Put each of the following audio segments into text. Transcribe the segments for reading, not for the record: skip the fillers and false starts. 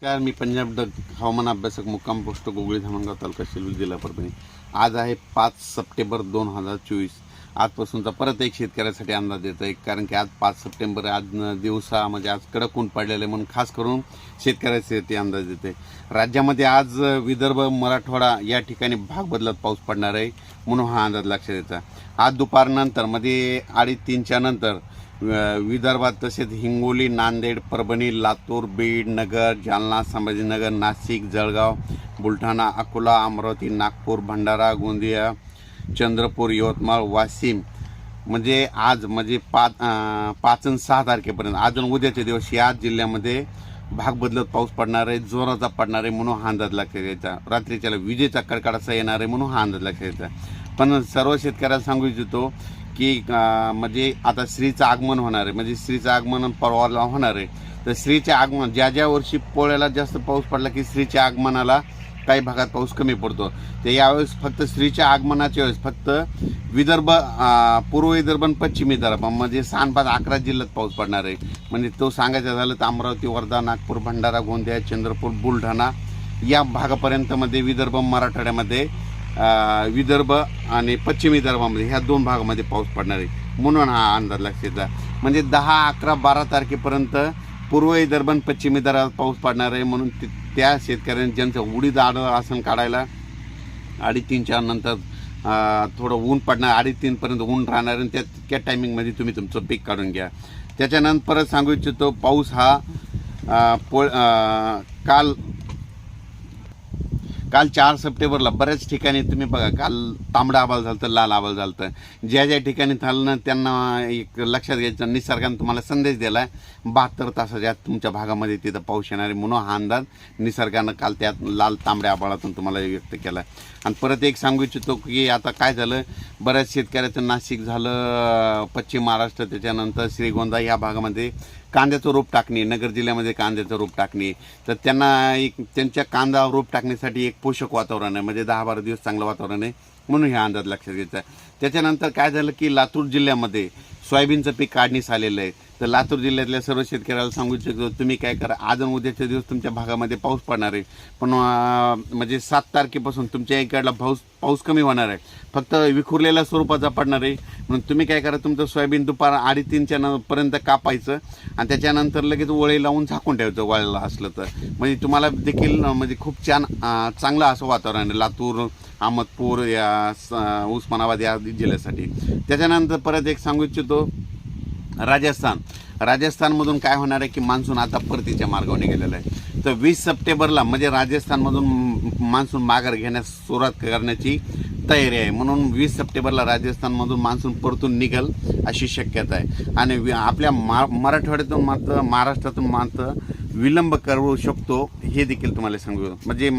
काय मी पंजाब हवामान अभ्यासक मुक्काम पोस्ट गोगळी धामणगाव तालुका शिलूर जिल्हा परभणी। आज आहे 5 सप्टेंबर 2024। आजपासूनचा परत एक शेतकऱ्यासाठी अंदाज येतो आहे, कारण की आज 5 सप्टेंबर आज दिवसा म्हणजे आज कडक ऊन पडलेलं आहे, म्हणून खास करून शेतकऱ्यासाठी अंदाज येते। राज्यामध्ये आज विदर्भ मराठवाडा या ठिकाणी भाग बदलत पाऊस पडणार आहे, म्हणून हा अंदाज लक्षात येतो। आज दुपारनंतर मध्ये 2:30च्या नंतर विदर्भात तसेच हिंगोली, नांदेड, परभणी, लातूर, बीड, नगर, जालना, संभाजीनगर, नाशिक, जळगाव, बुलढाणा, अकोला, अमरावती, नागपूर, भंडारा, गोंदिया, चंद्रपूर, यवतमाळ, वाशिम म्हणजे आज म्हणजे 5 आणि 6 तारखेपर्यंत आज आणि उद्याचे दिवस या जिल्ह्यामध्ये भाग बदलत पाऊस पडणार आहे, जोराचा पडणार आहे, म्हणून हा अंदाज लक्षात घ्यायचा। रात्रीच्याला विजेचा कडकडाटा येणार आहे, म्हणून हा अंदाज लक्षात घ्यायचा। पण सर्व शेतकऱ्यांना सांगू इच्छितो की म्हणजे आता श्रीचं आगमन होणार आहे, म्हणजे श्रीचं आगमन परवाला होणार आहे। तर श्रीचे आगमन ज्या वर्षी पोळ्याला जास्त पाऊस पडला की श्रीच्या आगमनाला काही भागात पाऊस कमी पडतो, तर यावेळेस फक्त श्रीच्या आगमनाच्या वेळेस फक्त विदर्भ, पूर्व विदर्भ आणि पश्चिमी विदर्भ म्हणजे 6-5-11 जिल्ह्यात पाऊस पडणार आहे। म्हणजे तो सांगायचं झालं तर अमरावती, वर्धा, नागपूर, भंडारा, गोंदिया, चंद्रपूर, बुलढाणा या भागापर्यंत मध्ये विदर्भ मराठवाड्यामध्ये विदर्भ आणि पश्चिम विदर्भामध्ये ह्या 2 भागामध्ये पाऊस पडणार आहे, म्हणून हा अंदाज लक्षात येतो। म्हणजे 10, 11, 12 तारखेपर्यंत पूर्व विदर्भ आणि पश्चिम विदर्भात पाऊस पडणार आहे, म्हणून त्या शेतकऱ्यांनी ज्यांचं उडीद आसन काढायला 2:30च्या नंतर थोडं ऊन पडणार, 2:30पर्यंत ऊन राहणार आणि त्या टायमिंगमध्ये तुम्ही तुमचं पीक काढून घ्या। त्याच्यानंतर परत सांगू इच्छितो पाऊस हा काल 4 सप्टेंबरला बऱ्याच ठिकाणी तुम्ही बघा, काल तांबडा आभाळ झालं तर लाल आभाळ झालं तर ज्या ठिकाणी झालं ना त्यांना एक लक्षात घ्यायचं, निसर्गाने तुम्हाला संदेश दिला आहे 72 तासाच्या आत तुमच्या भागामध्ये तिथं पाऊस येणार आहे, म्हणून हा अंदाज निसर्गानं काल त्यात लाल तांबड्या आभाळातून तुम्हाला व्यक्त केला। आणि परत एक सांगू इच्छितो की आता काय झालं, बऱ्याच शेतकऱ्याचं नाशिक झालं, पश्चिम महाराष्ट्र, त्याच्यानंतर श्रीगोंदा या भागामध्ये कांद्याचं रोप टाकणे, नगर जिल्ह्यामध्ये कांद्याचं रोप टाकणे, तर त्यांना एक त्यांच्या कांदा रोप टाकण्यासाठी एक पोषक वातावरण आहे, म्हणजे 10-12 दिवस चांगलं वातावरण आहे, म्हणून हा अंदाज लक्षात घ्यायचा। त्याच्यानंतर काय झालं की लातूर जिल्ह्यामध्ये सोयाबीनचं पीक काढणीस आलेलं आहे, तर लातूर जिल्ह्यातल्या सर्व शेतकऱ्याला सांगू इच्छितो तुम्ही काय करा, आज आणि उद्याचे दिवस तुमच्या भागामध्ये पाऊस पडणार आहे, पण म्हणजे 7 तारखेपासून तुमच्या इकडला पाऊस कमी होणार आहे, फक्त विखुरलेल्या स्वरूपाचा पडणार आहे, म्हणून तुम्ही काय करा तुमचं सोयाबीन दुपार 2:30च्या पर्यंत कापायचं आणि त्याच्यानंतर लगेच वळी लावून झाकून ठेवायचं वाळलं असलं तर, म्हणजे तुम्हाला देखील म्हणजे खूप चांगलं असं वातावरण आहे लातूर, अहमदपूर या उस्मानाबाद या जिल्ह्यासाठी। त्याच्यानंतर परत एक सांगू इच्छितो राजस्थानमधून काय होणार आहे की मान्सून आता परतीच्या मार्गावर निघालेला आहे, तर 20 सप्टेंबरला म्हणजे राजस्थानमधून मान्सून माघार घेण्यास सुरुवात करण्याची तयारी आहे, म्हणून 20 सप्टेंबरला राजस्थानमधून मान्सून परतून निघेल अशी शक्यता आहे। आणि आपल्या मराठवाड्यातून मात्र महाराष्ट्रातून मात्र विलंब करू शकतो, हे देखील तुम्हाला सांगू। म्हणजे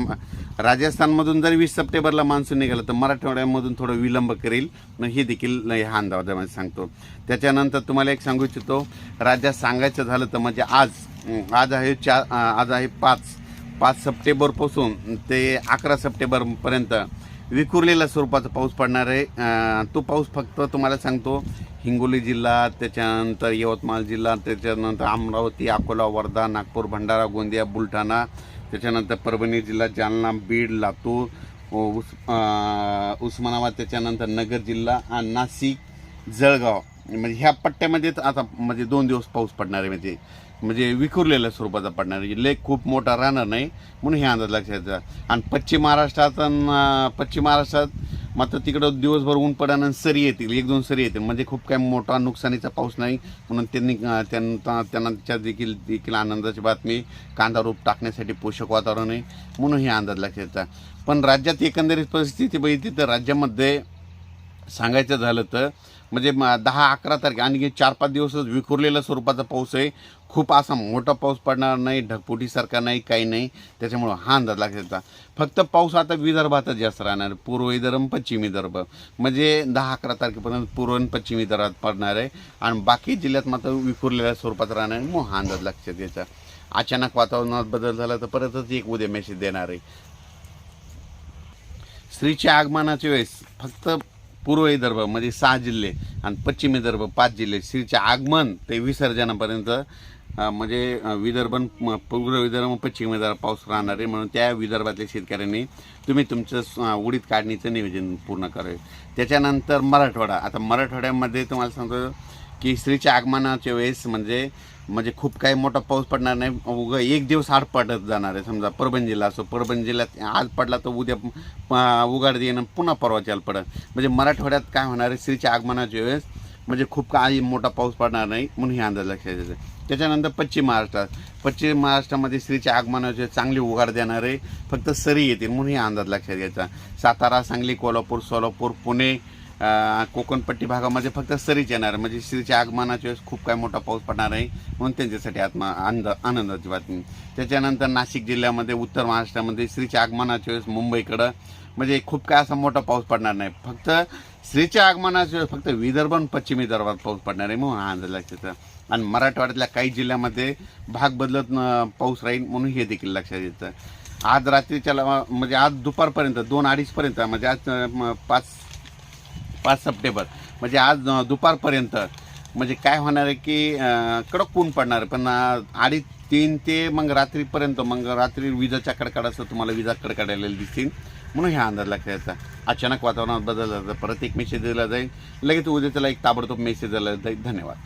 राजस्थानमधून जर 20 सप्टेंबरला मान्सून निघाला तर मराठवाड्यामधून थोडं विलंब करेल, हे देखील ह्या अंदाजामध्ये सांगतो। त्याच्यानंतर तुम्हाला एक सांगू इच्छितो, राज्यात सांगायचं झालं तर म्हणजे आज आहे 5 सप्टेंबरपासून ते 11 सप्टेंबरपर्यंत विखुरलेल्या स्वरूपाचा पाऊस पडणार आहे। तो पाऊस फक्त तुम्हाला सांगतो हिंगोली जिल्हा, त्याच्यानंतर यवतमाळ जिल्हा, त्याच्यानंतर अमरावती, अकोला, वर्धा, नागपूर, भंडारा, गोंदिया, बुलढाणा, त्याच्यानंतर परभणी जिल्हा, जालना, बीड, लातूर, उस्मानाबाद, त्याच्यानंतर नगर जिल्हा आणि नाशिक, जळगाव म्हणजे ह्या पट्ट्यामध्ये आता म्हणजे 2 दिवस पाऊस पडणार आहे, म्हणजे विखुरलेल्या स्वरूपाचा पडणार आहे, लेक खूप मोठा राहणार नाही, म्हणून हे अंदाज लक्षात घ्यायचा। आणि पश्चिम महाराष्ट्रात मात्र तिकडं दिवसभर ऊन पडणार, सरी येतील, 1-2 सरी येतील, म्हणजे खूप काही मोठा नुकसानीचा पाऊस नाही, म्हणून त्यांना देखील आनंदाची बातमी, कांदा रोप टाकण्यासाठी पोषक वातावरण आहे, म्हणून हे अंदाज लक्षात घ्यायचा। पण राज्यात एकंदरीत परिस्थिती बघितली तर राज्यामध्ये सांगायचं झालं तर म्हणजे 10-11 तारखे आणि 4-5 दिवसच विखुरलेल्या स्वरूपाचा पाऊस आहे, खूप असा मोठा पाऊस पडणार नाही, ढगफुटीसारखा नाही, काही नाही, त्याच्यामुळं हा अंदाज लागेल। फक्त पाऊस आता विदर्भातच जास्त राहणार, पूर्व विदर्भ, पश्चिम विदर्भ म्हणजे 10-11 तारखेपर्यंत पूर्व आणि पश्चिम विदर्भात पडणार आहे, आणि बाकी जिल्ह्यात मात्र विखुरलेल्या स्वरूपात राहणार आहे, मग हा अंदाज लक्षात घ्यायचा। अचानक वातावरणात बदल झाला तर परतच एक उद्या मेसेज देणार आहे। श्रीच्या आगमनाच्या वेळेस फक्त पूर्व विदर्भ म्हणजे 6 जिल्हे आणि पश्चिम विदर्भ 5 जिल्हे श्रीचे आगमन ते विसर्जनापर्यंत म्हणजे विदर्भ पूर्व विदर्भ पश्चिम विदर्भ पाऊस राहणार आहे, म्हणून त्या विदर्भातल्या शेतकऱ्यांनी तुम्ही तुमचं उडीद काढणीचं नियोजन पूर्ण करावे. त्याच्यानंतर मराठवाडा. आता मराठवाड्यामध्ये तुम्हाला सांगतो की श्रीच्या आगमनाच्या वेळेस म्हणजे खूप काही मोठा पाऊस पडणार नाही, उगा एक दिवस आड पडत जाणार आहे. समजा परभणी जिल्हा असो, परभणी जिल्ह्यात आज पडला तर उद्या उघाड येणं पुन्हा परवाच्याला पडत. म्हणजे मराठवाड्यात काय होणार आहे, श्रीच्या आगमनाच्या वेळेस म्हणजे खूप काही मोठा पाऊस पडणार नाही, म्हणून हे अंदाज लक्षात येतं. त्याच्यानंतर पश्चिम महाराष्ट्रामध्ये श्रीच्या आगमनाचे चांगली उघाड देणारे फक्त सरी येतील, म्हणून हे अंदाज लक्षात घ्यायचा. सातारा, सांगली, कोल्हापूर, सोलापूर, पुणे, कोकणपट्टी भागामध्ये फक्त सरीच येणार, म्हणजे श्रीच्या आगमनाच्या वेळेस खूप काय मोठा पाऊस पडणार आहे, म्हणून त्यांच्यासाठी आनंदाची बातमी. त्याच्यानंतर नाशिक जिल्ह्यामध्ये, उत्तर महाराष्ट्रामध्ये श्रीच्या आगमनाच्या वेळेस मुंबईकडं म्हणजे खूप काय असा मोठा पाऊस पडणार नाही, फक्त श्रीच्या आगमनाच्या वेळेस फक्त विदर्भ आणि पश्चिमी विदर्भात पाऊस पडणार आहे, म्हणून हा अंदाज लक्षात येतं. आणि मराठवाड्यातल्या काही जिल्ह्यामध्ये भाग बदलत पाऊस राहील, म्हणून हे देखील लक्षात येतं. आज रात्रीच्या म्हणजे आज दुपारपर्यंत 2-2:30 पर्यंत, म्हणजे आज 5 सप्टेंबर म्हणजे आज दुपारपर्यंत म्हणजे काय होणार आहे की कडक ऊन पडणार आहे, पण 2:30-3 ते मग रात्रीपर्यंत, मग रात्री विजाच्या कडकडासह तुम्हाला विजा कडकडायला दिसतील, म्हणून ह्या अंदाज लक्षात येतात. अचानक वातावरणात बदल झाला तर परत एक मेसेज दिला जाईल, लगेच उद्या त्याला एक ताबडतोब मेसेज दिला जाईल. धन्यवाद.